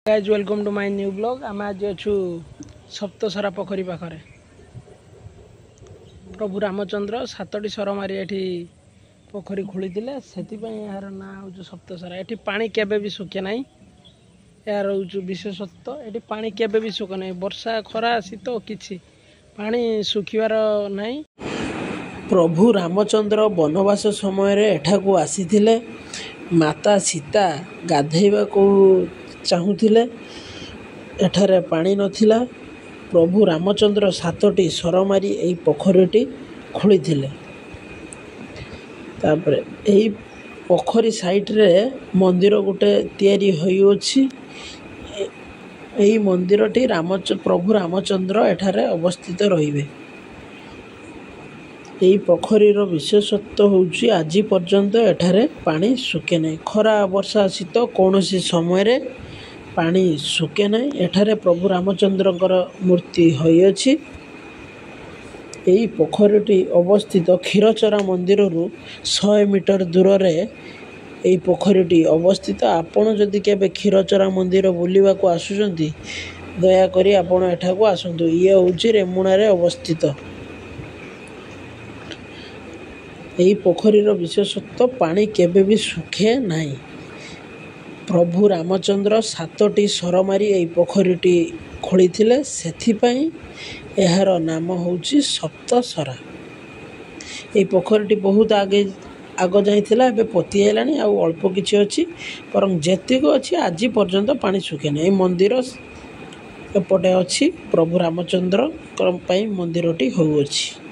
Guys welcome to my new blog. आम आज अच्छु सप्तसरा पोखरी पाखे। प्रभु रामचंद्र 7टी सर मारी एठी पोखरी खोली से यार ना हूँ सप्तसरा। एठी पानी केबे भी सुखे ना, यार हूँ विशेषत्व। एठी पानी केबे भी सुखे ना, वर्षा खरा शीत किछि पानी सुखिबार नहीं। प्रभु रामचंद्र वनवास समय एठाकू आसीथिले। माता सीता गाधेबा को चाहूले, एठारे पानी नथिला। प्रभु रामचंद्र 7टी सर मारी एई पोखरीटी खोली थिले। तापरे एई पोखरी साइड रे मंदिर गुटे तयारी होई अछि। एई मंदिरटी प्रभु रामचंद्र एठारे अवस्थित रहिबे। एई पोखरीर विशेषत्व होउछि आज पर्यंत एठारे पानी सुखे नहीं। खरा वर्षा शीत कौनसी समय रे पानी सुखे नहीं। एठारे प्रभु रामचंद्रकर मूर्ति होई अछि। एई पोखरीटी अवस्थित क्षीरचरा मंदिर रु 100 मीटर दूर रे एई पोखरीटी अवस्थित। आपण जदि केबे क्षीरचरा मंदिर बुलिबा को आसुचंती, दया करी आपण एठाकू आसंतु। ये होउछि रेमुणा रे अवस्थित। एई पोखरीर विशेषत्व पानी केबे भी सुखे नहीं। प्रभु रामचंद्र 7टी सर मारी एई पोखरीटी खोली थिले, सेथिपई एहार नाम होउछि सप्तसरा। एई पोखरीटी बहुत आग जाइथिला, एबे पोती हेलानी आ अल्प किछि अछि, परं जेतिक अछि आज पर्यंत पानी सुखे नहीं। मंदिर एपटे अछि, प्रभु रामचंद्र पई मंदिरटी होउछि।